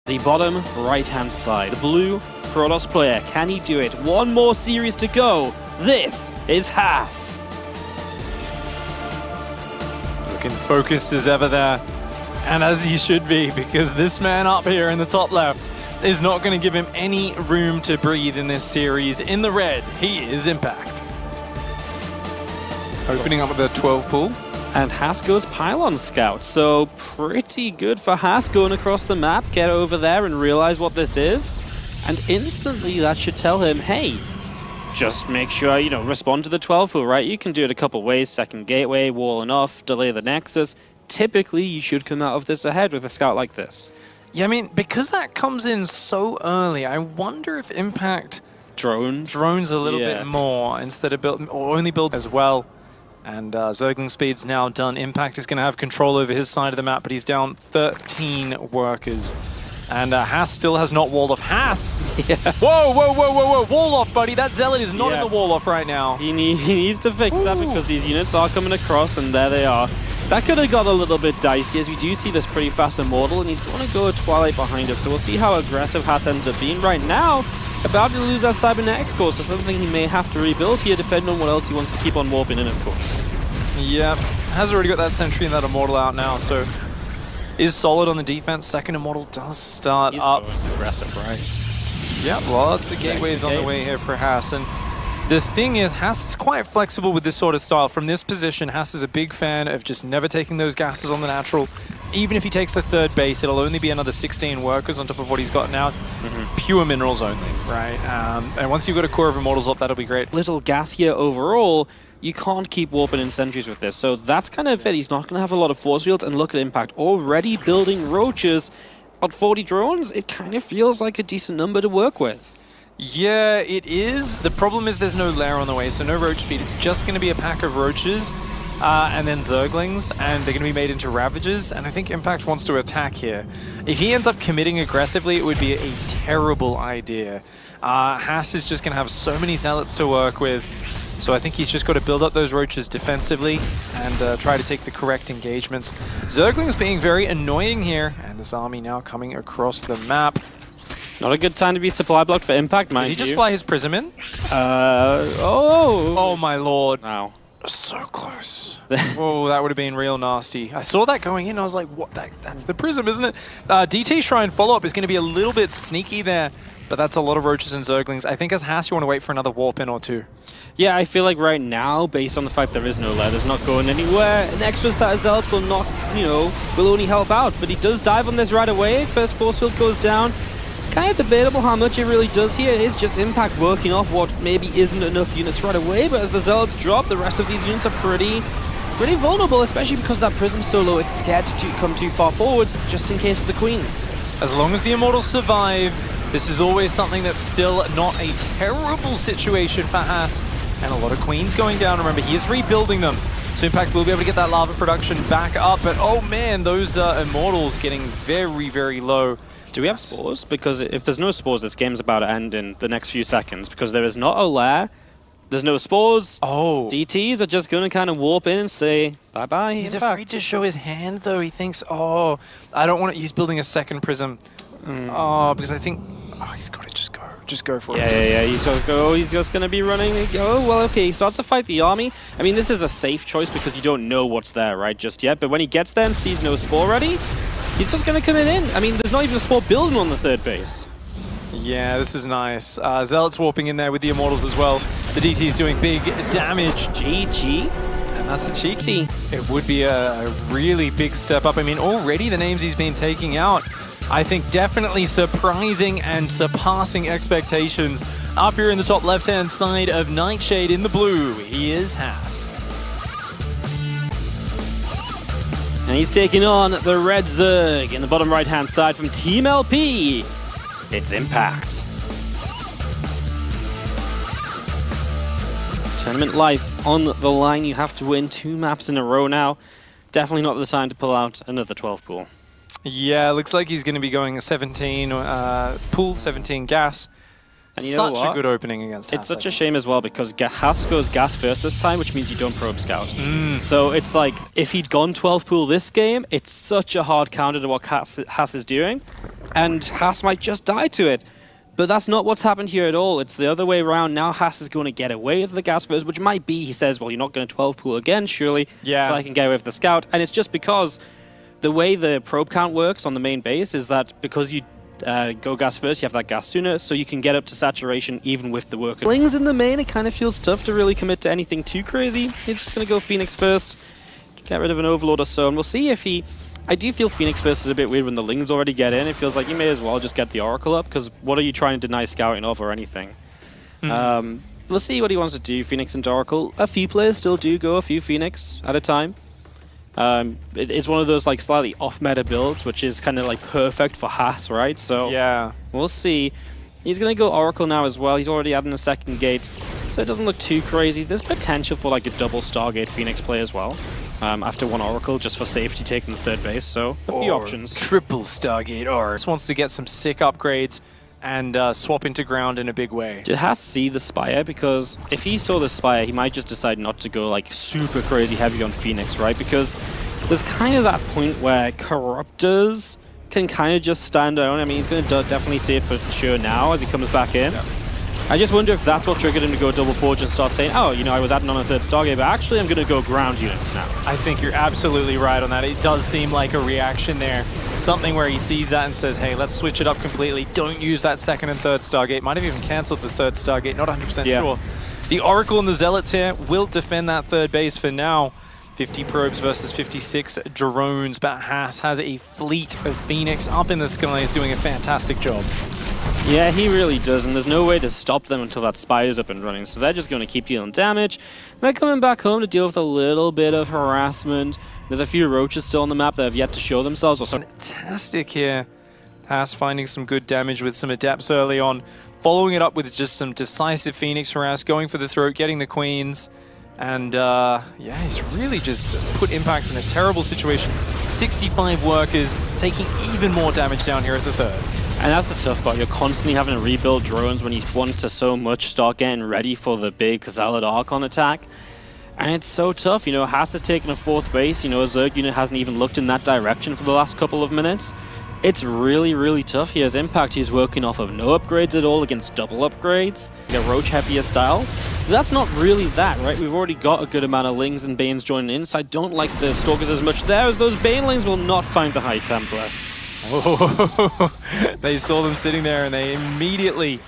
The bottom right-hand side, the blue Protoss player, can he do it? One more series to go. This is Haas. Looking focused as ever there, and as he should be, because this man up here in the top left is not going to give him any room to breathe in this series. In the red, he is Impact. Opening up with a 12 pool. And Haas goes Pylon Scout, so pretty good for Haas going across the map, get over there and realize what this is. And instantly that should tell him, hey, just make sure, you know, respond to the 12 pool, right? You can do it a couple ways, second gateway, walling off, delay the Nexus. Typically, you should come out of this ahead with a scout like this. Yeah, I mean, because that comes in so early, I wonder if Impact drones a little bit more instead of build, or only build as well. And Zergling Speed's now done. Impact is going to have control over his side of the map, but he's down 13 workers. And Haas still has not walled off. Haas! Yeah. Whoa, whoa, whoa, whoa, whoa! Wall off, buddy! That Zealot is not in the wall off right now. He needs to fix that because these units are coming across, and there they are. That could have got a little bit dicey, as we do see this pretty fast Immortal, and he's going to go a Twilight behind us. So we'll see how aggressive Haas ends up being. Right now, about to lose that Cybernetics core, so something he may have to rebuild here, depending on what else he wants to keep on warping in, of course. Yeah, has already got that Sentry and that Immortal out now, so is solid on the defense. Second Immortal does start up. He's going aggressive, right? Yeah, lots of gateways on the way here for Haas. And the thing is, Haas is quite flexible with this sort of style. From this position, Haas is a big fan of just never taking those gases on the natural. Even if he takes a third base, it'll only be another 16 workers on top of what he's got now. Pure minerals only, right? And once you've got a core of Immortals up, that'll be great. Little gas here overall. You can't keep warping in sentries with this, so that's kind of it. He's not going to have a lot of force fields, and look at Impact already building roaches. At 40 drones, it kind of feels like a decent number to work with. Yeah, it is. The problem is there's no lair on the way, so no roach speed. It's just going to be a pack of roaches and then Zerglings, and they're going to be made into Ravagers, and I think Impact wants to attack here. If he ends up committing aggressively, it would be a terrible idea. Haas is just going to have so many Zealots to work with, so I think he's just got to build up those roaches defensively and try to take the correct engagements. Zerglings being very annoying here, and this army now coming across the map. Not a good time to be supply blocked for Impact, mind you. Did he just fly his Prism in? Oh my lord. Wow. So close. Whoa, that would have been real nasty. I saw that going in, I was like, what? That's the Prism, isn't it? DT Shrine follow-up is going to be a little bit sneaky there, but that's a lot of roaches and Zerglings. I think as Haas, you want to wait for another warp in or two. Yeah, I feel like right now, based on the fact there is no lair, there's not going anywhere, an extra set of Zealots will not, you know, will only help out. But he does dive on this right away. First force field goes down. Kind of debatable how much it really does here. It is just Impact working off what maybe isn't enough units right away, but as the Zealots drop, the rest of these units are pretty vulnerable, especially because that Prism's so low, it's scared to come too far forwards, just in case of the Queens. As long as the Immortals survive, this is always something that's still not a terrible situation for Haas. And a lot of Queens going down. Remember, he is rebuilding them. So Impact will be able to get that lava production back up. But oh man, those Immortals getting very, very low. Do we have spores? Because if there's no spores, this game's about to end in the next few seconds. Because there is not a lair. There's no spores. Oh. DTs are just going to kind of warp in and say, bye-bye. He's afraid to show his hand, though. He thinks, oh, I don't want to. He's building a second Prism. Oh, because I think, oh, he's got to just go. Just go for it. Yeah. He's just going to be running. Oh, well, okay. He starts to fight the army. I mean, this is a safe choice because you don't know what's there, right, just yet. But when he gets there and sees no spore ready, he's just going to come in. I mean, there's not even a spore building on the third base. Yeah, this is nice. Zealots warping in there with the Immortals as well. The DT's doing big damage. GG. And that's a cheeky. It would be a really big step up. I mean, already the names he's been taking out, I think definitely surprising and surpassing expectations. Up here in the top left-hand side of Nightshade in the blue, he is Haas. And he's taking on the Red Zerg in the bottom right-hand side from Team LP. It's Impact. Tournament life on the line. You have to win 2 maps in a row now. Definitely not the time to pull out another 12 pool. Yeah, looks like he's going to be going 17 pool, 17 gas. And you know Such what? a good opening against Haas. It's such a shame as well because Haas goes gas first this time, which means you don't probe scout. So it's like, if he'd gone 12 pool this game, it's such a hard counter to what Haas is doing, and Haas might just die to it. But that's not what's happened here at all. It's the other way around. Now Haas is going to get away with the gas first, which might be, he says, well, you're not going to 12 pool again, surely, so I can get away with the scout. And it's just because the way the probe count works on the main base is that because you go gas first, you have that gas sooner, so you can get up to saturation even with the worker. Lings in the main, it kind of feels tough to really commit to anything too crazy. He's just going to go Phoenix first, get rid of an Overlord or so, and we'll see if he... I do feel Phoenix first is a bit weird when the Lings already get in. It feels like you may as well just get the Oracle up, because what are you trying to deny scouting of or anything? We'll see what he wants to do, Phoenix and Oracle. A few players still do go a few Phoenix at a time. It's one of those like slightly off-meta builds, which is kind of like perfect for Haas, right? So yeah, we'll see. He's going to go Oracle now as well. He's already adding a second gate, so it doesn't look too crazy. There's potential for like a double Stargate Phoenix play as well. After one Oracle, just for safety, taking the third base, so a few options. Triple Stargate, or just wants to get some sick upgrades and swap into ground in a big way. Did Haas see the Spire? Because if he saw the Spire, he might just decide not to go like super crazy heavy on Phoenix, right? Because there's kind of that point where Corruptors can kind of just stand out. I mean, he's going to definitely see it for sure now as he comes back in. Yeah. I just wonder if that's what triggered him to go double Forge and start saying, oh, you know, I was adding on a third Stargate, but actually I'm going to go ground units now. I think you're absolutely right on that. It does seem like a reaction there. Something where he sees that and says, hey, let's switch it up completely. Don't use that second and third Stargate. Might have even cancelled the third Stargate, not 100% sure. The Oracle and the Zealots here will defend that third base for now. 50 probes versus 56 drones, but Haas has a fleet of Phoenix up in the skies doing a fantastic job. Yeah, he really does, and there's no way to stop them until that Spire's up and running, so they're just going to keep dealing damage. They're coming back home to deal with a little bit of harassment. There's a few roaches still on the map that have yet to show themselves. Or fantastic here. Haas finding some good damage with some adepts early on, following it up with just some decisive Phoenix harass, going for the throat, getting the queens. And yeah, he's really just put Impact in a terrible situation. 65 workers taking even more damage down here at the third. And that's the tough part. You're constantly having to rebuild drones when you want to so much start getting ready for the big Zealot Archon attack. And it's so tough. You know, Haas has taken a fourth base. You know, a Zerg unit hasn't even looked in that direction for the last couple of minutes. It's really, really tough. He has Impact. He's working off of no upgrades at all against double upgrades. A Roach heavier style. But that's not really that, right? We've already got a good amount of Lings and Banes joining in, so I don't like the Stalkers as much there, as those Banelings will not find the High Templar. Oh, they saw them sitting there and they immediately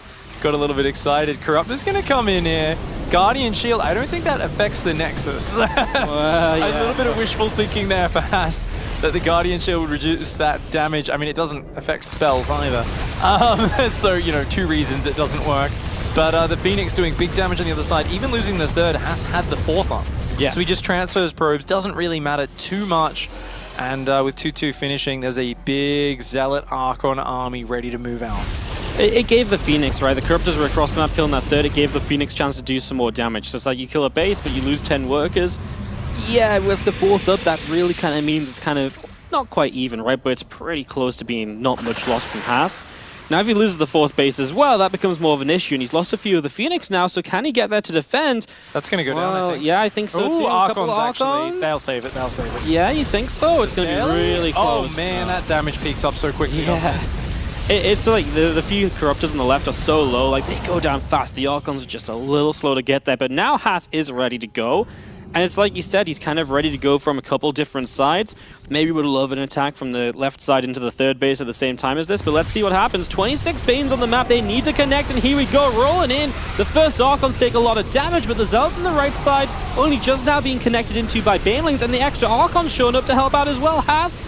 got a little bit excited. Corruptor's going to come in here. Guardian Shield, I don't think that affects the Nexus. Well, yeah. A little bit of wishful thinking there for Haas, that the Guardian Shield would reduce that damage. I mean, it doesn't affect spells either. So, you know, two reasons it doesn't work. But the Phoenix doing big damage on the other side, even losing the third, Haas had the fourth up. Yeah. So he just transfers probes, doesn't really matter too much. And with 2-2 finishing, there's a big Zealot Archon army ready to move out. It gave the Phoenix, right? The Corruptors were across the map killing that third. It gave the Phoenix chance to do some more damage. So it's like you kill a base, but you lose 10 workers. Yeah, with the fourth up, that really kind of means it's kind of not quite even, right? But it's pretty close to being not much lost from Haas. Now, if he loses the fourth base as well, that becomes more of an issue, and he's lost a few of the Phoenix now, so can he get there to defend? That's going to go down, I think. Yeah, I think so, too. Archons, actually. They'll save it, they'll save it. Yeah, you think so? It's going to be really close. Oh, man, that damage peaks up so quickly. Yeah. It's like the few Corruptors on the left are so low, like they go down fast. The Archons are just a little slow to get there, but now Haas is ready to go. And it's like you said, he's kind of ready to go from a couple different sides. Maybe would love an attack from the left side into the third base at the same time as this, but let's see what happens. 26 Banes on the map, they need to connect, and here we go, rolling in. The first Archons take a lot of damage, but the Zealots on the right side only just now being connected into by Banelings, and the extra Archons showing up to help out as well. Haas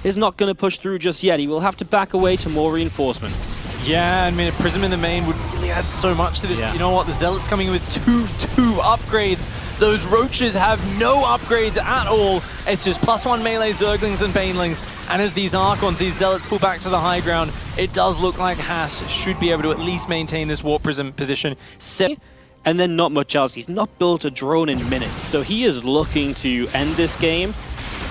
is not going to push through just yet. He will have to back away to more reinforcements. Yeah, I mean, a Prism in the main would really add so much to this. Yeah. But you know what? The Zealots coming in with 2-2 upgrades. Those Roaches have no upgrades at all. It's just +1 melee Zerglings and Banelings. And as these Archons, these Zealots pull back to the high ground, it does look like Haas should be able to at least maintain this Warp Prism position. And then not much else. He's not built a drone in minutes, so he is looking to end this game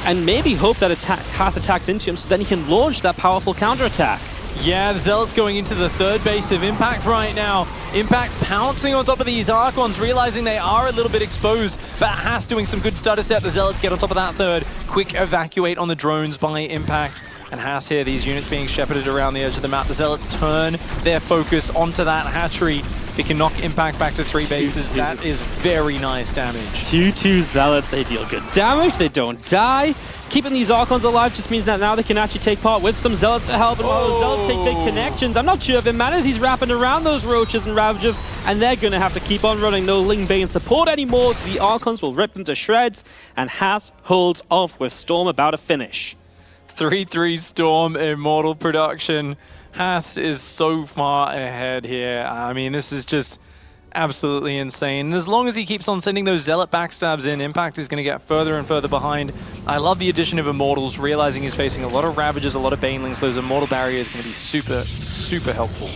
and maybe hope that Haas attacks into him so then he can launch that powerful counterattack. Yeah, the Zealots going into the third base of Impact right now. Impact pouncing on top of these Archons, realizing they are a little bit exposed, but Haas doing some good stutter set. The Zealots get on top of that third. Quick evacuate on the drones by Impact. And Haas here, these units being shepherded around the edge of the map. The Zealots turn their focus onto that hatchery. They can knock Impact back to 3 bases. That is very nice damage. 2-2 Zealots, they deal good damage, they don't die. Keeping these Archons alive just means that now they can actually take part with some Zealots to help. And while those Zealots take big connections, I'm not sure if it matters. He's wrapping around those Roaches and Ravagers, and they're going to have to keep on running. No Ling Bane support anymore, so the Archons will rip them to shreds, and Haas holds off with Storm about to finish. 3-3 Storm Immortal production. Haas is so far ahead here. I mean, this is just absolutely insane. And as long as he keeps on sending those Zealot backstabs in, Impact is going to get further and further behind. I love the addition of Immortals, realizing he's facing a lot of Ravagers, a lot of Banelings. Those Immortal barriers are going to be super, super helpful.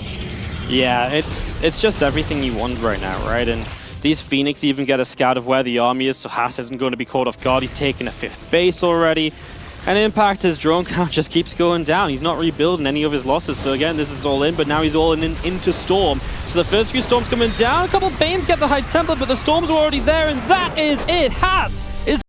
Yeah, it's just everything you want right now, right? And these Phoenix even get a scout of where the army is, so Haas isn't going to be caught off guard. He's taken a 5th base already. And Impact, his drone count just keeps going down. He's not rebuilding any of his losses. So again, this is all in, but now he's all in into Storm. So the first few Storms coming down. A couple Banes get the high tempo, but the Storms are already there, and that is it. Haas is